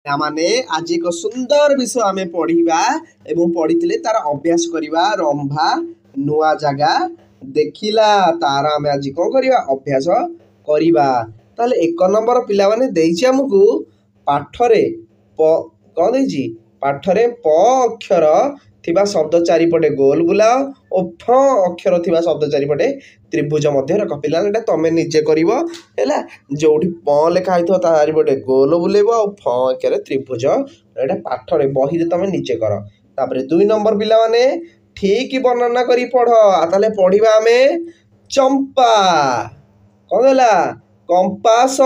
ମାନେ ଆଜି ଏକ ସୁନ୍ଦର ବିଷୟ ଆମେ ପଢିବା ଏବଂ ପଢିଥିଲେ ତାର ଅଭ୍ୟାସ କରିବା। ରମ୍ଭା ନୂଆ ଜାଗା ଦେଖିଲା, ତାର ଆମେ ଆଜି କଣ କରିବା? ଅଭ୍ୟାସ କରିବା। ତାହେଲେ 1 ନମ୍ବର ପିଲାମାନେ ଦେଇଛି ଆମକୁ ପାଠରେ କଣ ଦେଇଛି? ପାଠରେ ପ ଅକ୍ଷର ଥିବା ଶବ୍ଦ ଚାରିପଟେ ଗୋଲ ବୁଲାଅ ଓ ଫ ଅକ୍ଷର ଥିବା ଶବ୍ଦ ଚାରିପଟେ ତ୍ରିଭୁଜ ମଧ୍ୟ ରଖ। ପିଲାମାନେ ଏଟା ତମେ ନିଜେ କରିବ ହେଲା। ଯୋଉଠି ପ ଲେଖା ହେଇଥିବ ତା ଚାରିପଟେ ଗୋଲ ବୁଲେଇବ ଆଉ ଫ ଅକ୍ଷରରେ ତ୍ରିଭୁଜ। ଏଟା ପାଠରେ ବହିରେ ତମେ ନିଜେ କର। ତାପରେ 2 ନମ୍ବର ପିଲାମାନେ ଠିକ ବର୍ଣ୍ଣନା କରି ପଢ। ତାହେଲେ ପଢିବା ଆମେ ଚମ୍ପା କଣ ହେଲା? କମ୍ପାସ,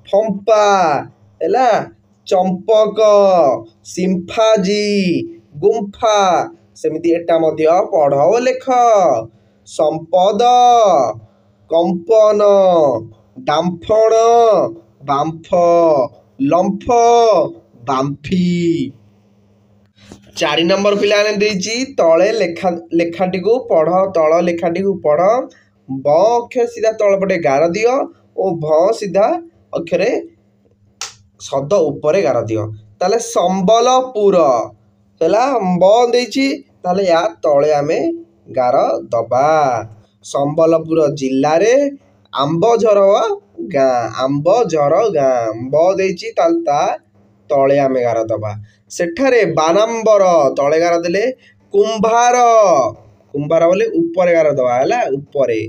ଫମ୍ପା ହେଲା, ଚମ୍ପକ, ସିମ୍ଫାଜି, ଗୁମ୍ଫା। ସେମିତି ଏଟା ମଧ୍ୟ ପଢ ଓ ଲେଖ। ସମ୍ପଦ, କମ୍ପନ, ଡାମ୍ଫଣ, ବାମ୍ଫ, ଲମ୍ଫ, ବାମ୍ଫି। 4 ନମ୍ବର ପିଲାମାନେ ଦେଇଛି ତଳେ ଲେଖାଟିକୁ ପଢ। ତଳ ଲେଖାଟିକୁ ପଢ। ବ ଅକ୍ଷର ସିଧା ତଳପଟେ ଗାର ଦିଅ ଓ ଭ ସିଧା ଅକ୍ଷରେ ଶବ୍ଦ ଉପରେ ଗାର ଦିଅ। ତାହେଲେ ସମ୍ବଲପୁର ହେଲା। ବ ଦେଇଛି, ତାହେଲେ ୟା ତଳେ ଆମେ ଗାର ଦବା। ସମ୍ବଲପୁର ଜିଲ୍ଲାରେ ଆମ୍ବଝର ଗାଁ। ଆମ୍ବଝର ଗାଁ ବ ଦେଇଛି, ତାହେଲେ ତା ତଳେ ଆମେ ଗାର ଦବା। ସେଠାରେ ବାନାମ୍ବର ତଳେ ଗାର ଦେଲେ କୁମ୍ଭାର। କୁମ୍ଭାର ବୋଲେ ଉପରେ ଗାର ଦବା ହେଲା, ଉପରେ।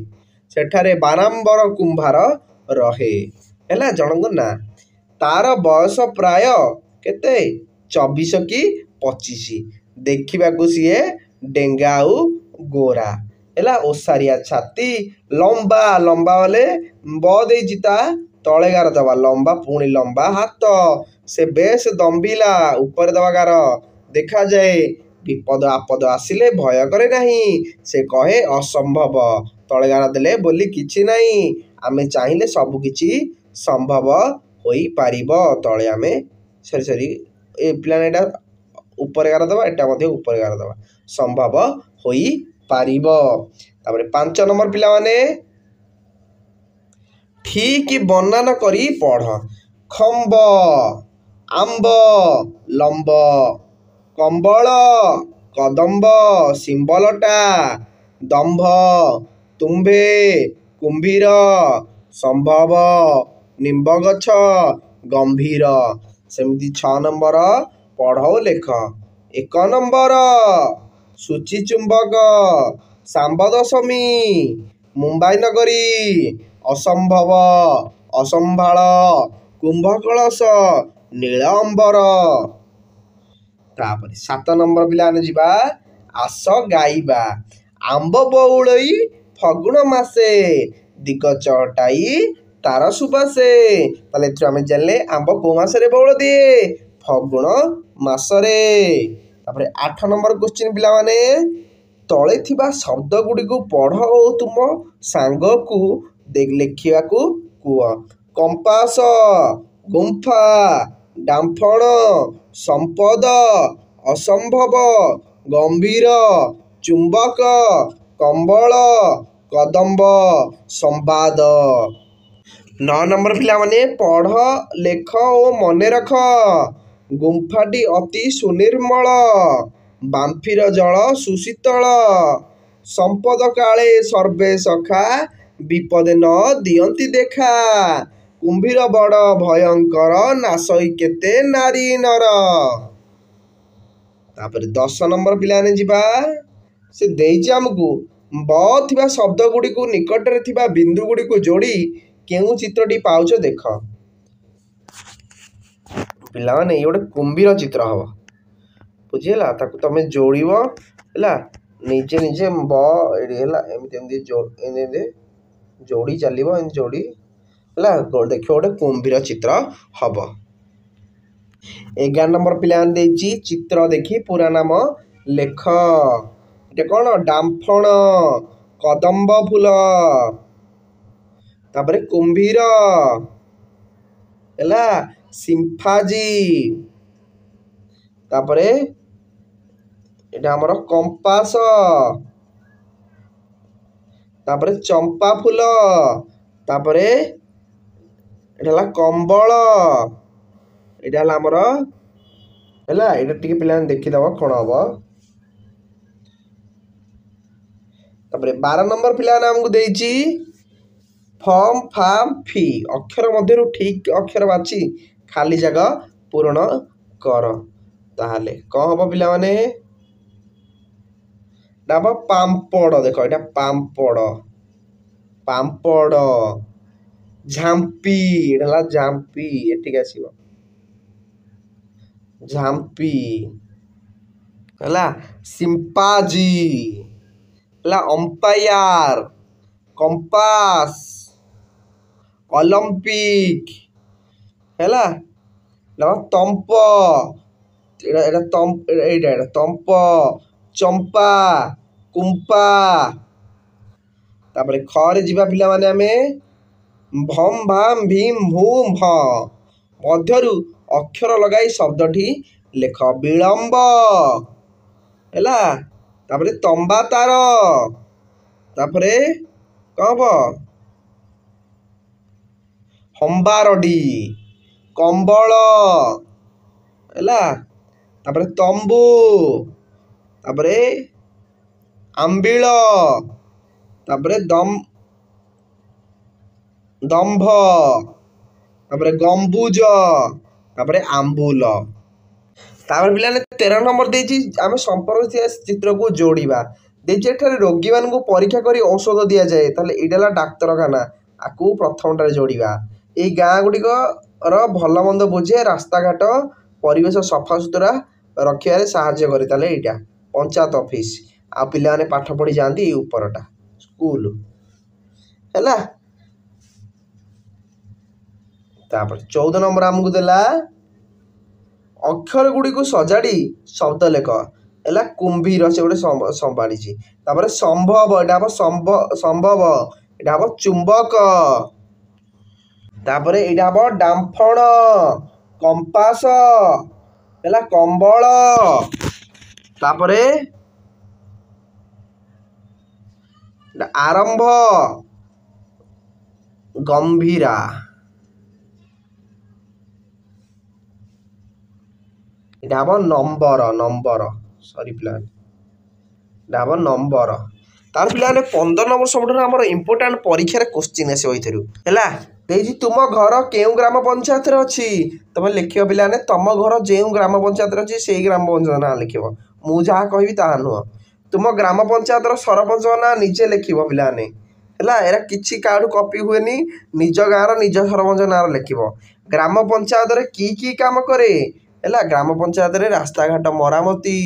ସେଠାରେ ବାନାମ୍ବର କୁମ୍ଭାର ରହେ ହେଲା, ଜଣଙ୍କ ନାଁ। ତାର ବୟସ ପ୍ରାୟ କେତେ? 24 କି 25। ଦେଖିବାକୁ ସିଏ ଡେଙ୍ଗା ଆଉ ଗୋରା ହେଲା। ଓସାରିଆ ଛାତି, ଲମ୍ବା। ଲମ୍ବା ବୋଲେ ବ ଦେଇଛି, ତା ତଳେ ଗାର ଦବା। ଲମ୍ବା ପୁଣି ଲମ୍ବା ହାତ। ସେ ବେଶ ଦମ୍ଭିଲା, ଉପରେ ଦବା ଗାର। ଦେଖାଯାଏ ବିପଦ ଆପଦ ଆସିଲେ ଭୟ କରେ ନାହିଁ। ସେ କହେ ଅସମ୍ଭବ, ତଳେ ଗାର ଦେଲେ ବୋଲି କିଛି ନାହିଁ। ଆମେ ଚାହିଁଲେ ସବୁ କିଛି ସମ୍ଭବ ହୋଇପାରିବ। ତଳେ ଆମେ ଏ ପିଲାମାନେ ଏଟା ଉପରେ ଗାର ଦବା, ଏଟା ମଧ୍ୟ ଉପରେ ଗାର ଦବା। ସମ୍ଭବ ହୋଇପାରିବ। ତାପରେ 5 ନମ୍ବର ପିଲାମାନେ ଠିକ ବର୍ଣ୍ଣନା କରି ପଢ। ଖମ୍ବ, ଆମ୍ବ, ଲମ୍ବ, କମ୍ବଳ, କଦମ୍ବ, ଶିମ୍ବଲଟା, ଦମ୍ଭ, ତୁମ୍ଭେ, କୁମ୍ଭୀର, ସମ୍ଭବ, ନିମ୍ବଗଛ, ଗମ୍ଭୀର। ସେମିତି 6 ନମ୍ବର ପଢ ଓ ଲେଖ। 1 ନମ୍ବର ସୂଚୀଚୁମ୍ବକ, ଶାମ୍ବ ଦଶମୀ, ମୁମ୍ବାଇ ନଗରୀ, ଅସମ୍ଭବ, ଅସମ୍ଭାଳ, କୁମ୍ଭକଳସ, ନୀଳ ଅମ୍ବର। ତାପରେ 7 ନମ୍ବର ପିଲାମାନେ ଯିବା। ଆସ ଗାଇବା। ଆମ୍ବ ବଉଳଇ ଫଗୁଣ ମାସେ, ଦିଗ ଚଟାଇ ତାର ସୁବାସେ। ତାହେଲେ ଏଥିରୁ ଆମେ ଜାଣିଲେ ଆମ୍ବ କୋଉ ମାସରେ ବଉଳ ଦିଏ? ଫଗୁଣ ମାସରେ। ତାପରେ 8 ନମ୍ବର କ୍ୱେଶ୍ଚିନ୍ ପିଲାମାନେ ତଳେ ଥିବା ଶବ୍ଦ ଗୁଡ଼ିକୁ ପଢ ଓ ତୁମ ସାଙ୍ଗକୁ ଲେଖିବାକୁ କୁହ। କମ୍ପାସ, ଗୁମ୍ଫା, ଡାମ୍ଫଣ, ସମ୍ପଦ, ଅସମ୍ଭବ, ଗମ୍ଭୀର, ଚୁମ୍ବକ, କମ୍ବଳ, କଦମ୍ବ, ସମ୍ବାଦ। 9 ନମ୍ବର ପିଲାମାନେ ପଢ, ଲେଖ ଓ ମନେ ରଖ। ଗୁମ୍ଫାଟି ଅତି ସୁନିର୍ମଳ, ବାମ୍ଫିର ଜଳ ସୁଶୀତଳ। ସମ୍ପଦ କାଳେ ସର୍ବେ ସଖା, ବିପଦେ ନ ଦିଅନ୍ତି ଦେଖା। କୁମ୍ଭୀର ବଡ଼ ଭୟଙ୍କର, ନାଶଇ କେତେ ନାରୀ ନର। ତାପରେ 10 ନମ୍ବର ପିଲାମାନେ ଯିବା। ସେ ଦେଇଛି ଆମକୁ ବ ଥିବା ଶବ୍ଦ ଗୁଡ଼ିକୁ ନିକଟରେ ଥିବା ବିନ୍ଦୁ ଗୁଡ଼ିକୁ ଯୋଡ଼ି କେଉଁ ଚିତ୍ରଟି ପାଉଛ ଦେଖ। ପିଲାମାନେ ଇଏ ଗୋଟେ କୁମ୍ଭୀର ଚିତ୍ର ହବ, ବୁଝିହେଲା। ତାକୁ ତମେ ଯୋଡ଼ିବ ହେଲା, ନିଜେ ନିଜେ ବ ଏଠି ହେଲା, ଏମିତି ଏମିତି ଯୋଡ଼ି ଚାଲିବ, ଏମିତି ଯୋଡ଼ି ହେଲା, ଦେଖିବ ଗୋଟେ କୁମ୍ଭୀର ଚିତ୍ର ହବ। 11 ନମ୍ବର ପିଲାମାନେ ଦେଇଛି ଚିତ୍ର ଦେଖି ପୁରା ନାମ ଲେଖ। ଏଟା କଣ? ଡାମ୍ଫଣ, କଦମ୍ବ ଫୁଲ, ତାପରେ କୁମ୍ଭୀର ହେଲା, ସିମ୍ଫାଜି, ତାପରେ ଏଟା ଆମର କମ୍ପାସ, ତାପରେ ଚମ୍ପା ଫୁଲ, ତାପରେ ଏଟା ହେଲା କମ୍ବଳ, ଏଇଟା ହେଲା ଆମର ହେଲା ଏଇଟା ଟିକେ ପିଲାମାନେ ଦେଖିଦେବ କ'ଣ ହବ। ତାପରେ 12 ନମ୍ବର ପିଲାମାନେ ଆମକୁ ଦେଇଛି ଫର୍ମ ଫାର୍ମ ଫି ଅକ୍ଷର ମଧ୍ୟରୁ ଠିକ୍ ଅକ୍ଷର ବାଛି ଖାଲି ଜାଗା ପୂରଣ କର। ତାହେଲେ କ'ଣ ହବ ପିଲାମାନେ? ଏଇଟା ହବ ପାମ୍ପଡ଼। ଦେଖ ଏଇଟା ପାମ୍ପଡ଼ ପାମ୍ପଡ଼। ଝାମ୍ପି ଏଇଟା ହେଲା ଝାମ୍ପି ଏଠିକି ଆସିବ ଝାମ୍ପି ହେଲା। ସିମ୍ପାଜି ହେଲା ଅମ୍ପାୟାର କମ୍ପାସ ଅଲମ୍ପିକ ହେଲା ତମ୍ପ ଏଇଟା ତମ୍ପ ଚମ୍ପା କୁମ୍ପା। ତାପରେ ଖରେ ଯିବା ପିଲାମାନେ ଆମେ ଭମ୍ ଭାମ୍ ଭୀମ୍ ଭୂମ୍ ଭ ମଧ୍ୟରୁ ଅକ୍ଷର ଲଗାଇ ଶବ୍ଦଟି ଲେଖ। ବିଳମ୍ବ ହେଲା। ତାପରେ ତମ୍ବା ତାର। ତାପରେ କ'ଣ ହବ? ହମ୍ବାରଡି କମ୍ବଳ ହେଲା। ତାପରେ ତମ୍ବୁ ତାପରେ ଆମ୍ବିଳ ତାପରେ ଦମ୍ଭ ତାପରେ ଗମ୍ବୁଜ ତାପରେ ଆମ୍ବୁଲ। ତାପରେ ପିଲାମାନେ 13 ନମ୍ବର ଦେଇଛି ଆମେ ସମ୍ପର୍କ ଥିବା ଚିତ୍ରକୁ ଯୋଡ଼ିବା। ଦେଇଛି ଏଠାରେ ରୋଗୀମାନଙ୍କୁ ପରୀକ୍ଷା କରି ଔଷଧ ଦିଆଯାଏ। ତାହେଲେ ଏଇଟା ହେଲା ଡାକ୍ତରଖାନା। ଆକୁ ପ୍ରଥମଟାରେ ଯୋଡ଼ିବା। ଏଇ ଗାଁ ଗୁଡ଼ିକର ଭଲ ମନ୍ଦ ବୁଝେ ରାସ୍ତାଘାଟ ପରିବେଶ ସଫାସୁତୁରା ରଖିବାରେ ସାହାଯ୍ୟ କରେ। ତାହେଲେ ଏଇଟା ପଞ୍ଚାୟତ ଅଫିସ। ଆଉ ପିଲାମାନେ ପାଠ ପଢ଼ି ଯାଆନ୍ତି ଏଇ ଉପରଟା ସ୍କୁଲ ହେଲା। ତାପରେ 14 ନମ୍ବର ଆମକୁ ଦେଲା ଅକ୍ଷର ଗୁଡ଼ିକୁ ସଜାଡ଼ି ଶବ୍ଦ ଲେଖ ହେଲା। କୁମ୍ଭୀର ସେ ଗୋଟେ ସମ୍ଭାଳିଛି। ତାପରେ ସମ୍ଭବ ଏଇଟା ହବ ସମ୍ଭବ ଏଇଟା ହବ ଚୁମ୍ବକ। ତାପରେ ଏଇଟା ହବ ଡାମ୍ଫଣ କମ୍ପାସ ହେଲା କମ୍ବଳ। ତାପରେ ଆରମ୍ଭ ଗମ୍ଭୀରା। ଏଇଟା ହବ ନମ୍ବର ସରି ପିଲାମାନେ ଏଇଟା ହବ ନମ୍ବର। ତାର ପିଲାମାନେ 15 ନମ୍ବର ସବୁଠାରୁ ଆମର ଇମ୍ପୋର୍ଟାଣ୍ଟ ପରୀକ୍ଷାରେ କୋଶ୍ଚିନ୍ ଆସିବ ଏଇଥିରୁ ହେଲା। ଦେଇଛି ତୁମ ଘର କେଉଁ ଗ୍ରାମ ପଞ୍ଚାୟତରେ ଅଛି? ତମେ ଲେଖିବ ପିଲାମାନେ ତମ ଘର ଯେଉଁ ଗ୍ରାମ ପଞ୍ଚାୟତରେ ଅଛି ସେଇ ଗ୍ରାମ ପଞ୍ଚାୟତ ନାଁ ଲେଖିବ। ମୁଁ ଯାହା କହିବି ତାହା ନୁହଁ। ତୁମ ଗ୍ରାମ ପଞ୍ଚାୟତର ସରପଞ୍ଚଙ୍କ ନାଁ ନିଜେ ଲେଖିବ ପିଲାମାନେ ହେଲା। ଏରା କିଛି କାହାଠୁ କପି ହୁଏନି। ନିଜ ଗାଁର ନିଜ ସରପଞ୍ଚ ନାଁର ଲେଖିବ। ଗ୍ରାମ ପଞ୍ଚାୟତରେ କି କାମ କରେ ହେଲା। ଗ୍ରାମ ପଞ୍ଚାୟତରେ ରାସ୍ତାଘାଟ ମରାମତି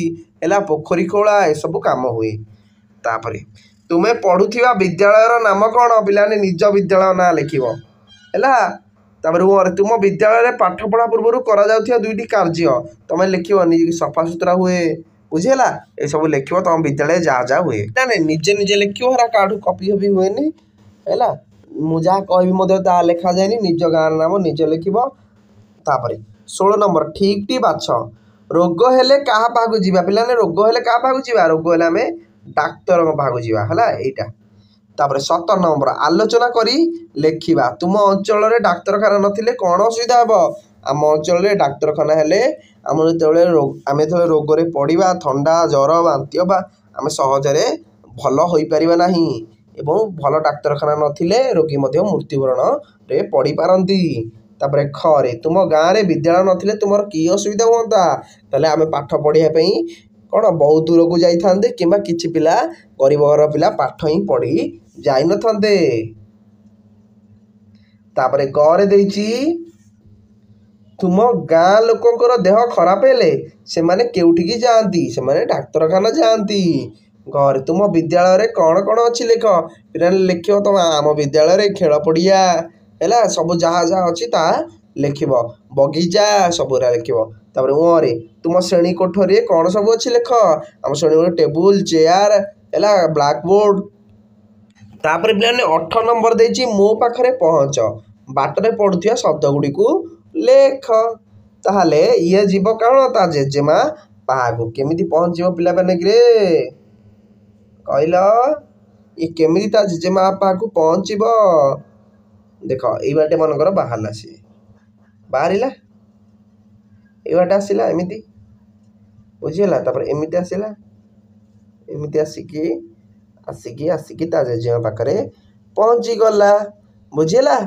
ହେଲା ପୋଖରୀ ଖୋଳା ଏସବୁ କାମ ହୁଏ। ତାପରେ ତୁମେ ପଢ଼ୁଥିବା ବିଦ୍ୟାଳୟର ନାମ କ'ଣ? ପିଲାମାନେ ନିଜ ବିଦ୍ୟାଳୟ ନାଁ ଲେଖିବ ହେଲା। ତାପରେ ତୁମ ବିଦ୍ୟାଳୟରେ ପାଠ ପଢ଼ା ପୂର୍ବରୁ କରାଯାଉଥିବା 2ଟି କାର୍ଯ୍ୟ ତମେ ଲେଖିବ। ସଫାସୁତୁରା ହୁଏ ବୁଝିହେଲା। ଏସବୁ ଲେଖିବ ତମ ବିଦ୍ୟାଳୟରେ ଯାହା ହୁଏ ନା ନାଇଁ ନିଜେ ନିଜେ ଲେଖିବ। ହେରା କାହାଠୁ କପି ଫପି ହୁଏନି ହେଲା। ମୁଁ ଯାହା କହିବି ମଧ୍ୟ ତାହା ଲେଖାଯାଏନି। ନିଜ ଗାଁର ନାମ ନିଜେ ଲେଖିବ। ତାପରେ 16 ନମ୍ବର ଠିକଟି ବାଛ। ରୋଗ ହେଲେ କାହା ପାଖକୁ ଯିବା? ପିଲାମାନେ ରୋଗ ହେଲେ କାହା ପାଖକୁ ଯିବା? ରୋଗ ହେଲେ ଆମେ ଡାକ୍ତରଙ୍କ ପାଖକୁ ଯିବା ହେଲା ଏଇଟା। ତାପରେ 17 ନମ୍ବର ଆଲୋଚନା କରି ଲେଖିବା। ତୁମ ଅଞ୍ଚଳରେ ଡାକ୍ତରଖାନା ନଥିଲେ କ'ଣ ଅସୁବିଧା ହେବ? ଆମ ଅଞ୍ଚଳରେ ଡାକ୍ତରଖାନା ହେଲେ ଆମେ ଯେତେବେଳେ ରୋଗରେ ପଡ଼ିବା ଥଣ୍ଡା ଜ୍ୱର ବାନ୍ତି ହେବା ଆମେ ସହଜରେ ଭଲ ହୋଇପାରିବା ନାହିଁ ଏବଂ ଭଲ ଡାକ୍ତରଖାନା ନଥିଲେ ରୋଗୀ ମଧ୍ୟ ମୃତ୍ୟୁବରଣରେ ପଡ଼ିପାରନ୍ତି। ତାପରେ ଖରେ ତୁମ ଗାଁରେ ବିଦ୍ୟାଳୟ ନଥିଲେ ତୁମର କି ଅସୁବିଧା ହୁଅନ୍ତା? ତାହେଲେ ଆମେ ପାଠ ପଢ଼ିବା ପାଇଁ କ'ଣ ବହୁତ ଦୂରକୁ ଯାଇଥାନ୍ତେ କିମ୍ବା କିଛି ପିଲା ଗରିବ ଘର ପିଲା ପାଠ ହିଁ ପଢ଼ି ଯାଇନଥାନ୍ତେ। ତାପରେ ଗରେ ଦେଇଛି ତୁମ ଗାଁ ଲୋକଙ୍କର ଦେହ ଖରାପ ହେଲେ ସେମାନେ କେଉଁଠିକି ଯାଆନ୍ତି? ସେମାନେ ଡାକ୍ତରଖାନା ଯାଆନ୍ତି। ଘରେ ତୁମ ବିଦ୍ୟାଳୟରେ କ'ଣ କ'ଣ ଅଛି ଲେଖ। ପିଲାମାନେ ଲେଖିବ ତମ ଆମ ବିଦ୍ୟାଳୟରେ ଖେଳ ପଡ଼ିଆ ହେଲା ସବୁ ଯାହା ଅଛି ତାହା ଲେଖିବ। ବଗିଚା ସବୁରା ଲେଖିବ। ତାପରେ ରେ ତୁମ ଶ୍ରେଣୀ କୋଠରୀରେ କ'ଣ ସବୁ ଅଛି ଲେଖ। ଆମ ଶ୍ରେଣୀ ଟେବୁଲ ଚେୟାର ହେଲା ବ୍ଲାକବୋର୍ଡ। ତାପରେ ପିଲାମାନେ 18 ନମ୍ବର ଦେଇଛି ମୋ ପାଖରେ ପହଞ୍ଚ। ବାଟରେ ପଡ଼ୁଥିବା ଶବ୍ଦ ଗୁଡ଼ିକୁ ଲେଖ। ତାହେଲେ ଇଏ ଯିବ କ'ଣ ତା ଜେଜେମା ପାହାକୁ। କେମିତି ପହଞ୍ଚିବ ପିଲାମାନେ କିରେ କହିଲ? ଇଏ କେମିତି ତା ଜେଜେମା ପାହାକୁ ପହଞ୍ଚିବ? ଦେଖ ଏଇ ବାଟେ ମନେକର ବାହାରିଲା ସିଏ ବାହାରିଲା ଏଇ ବାଟେ ଆସିଲା ଏମିତି ବୁଝିହେଲା। ତାପରେ ଏମିତି ଆସିଲା ଏମିତି ଆସିକି ତା ଜେଜେଙ୍କ ପାଖରେ ପହଞ୍ଚିଗଲା ବୁଝିହେଲା।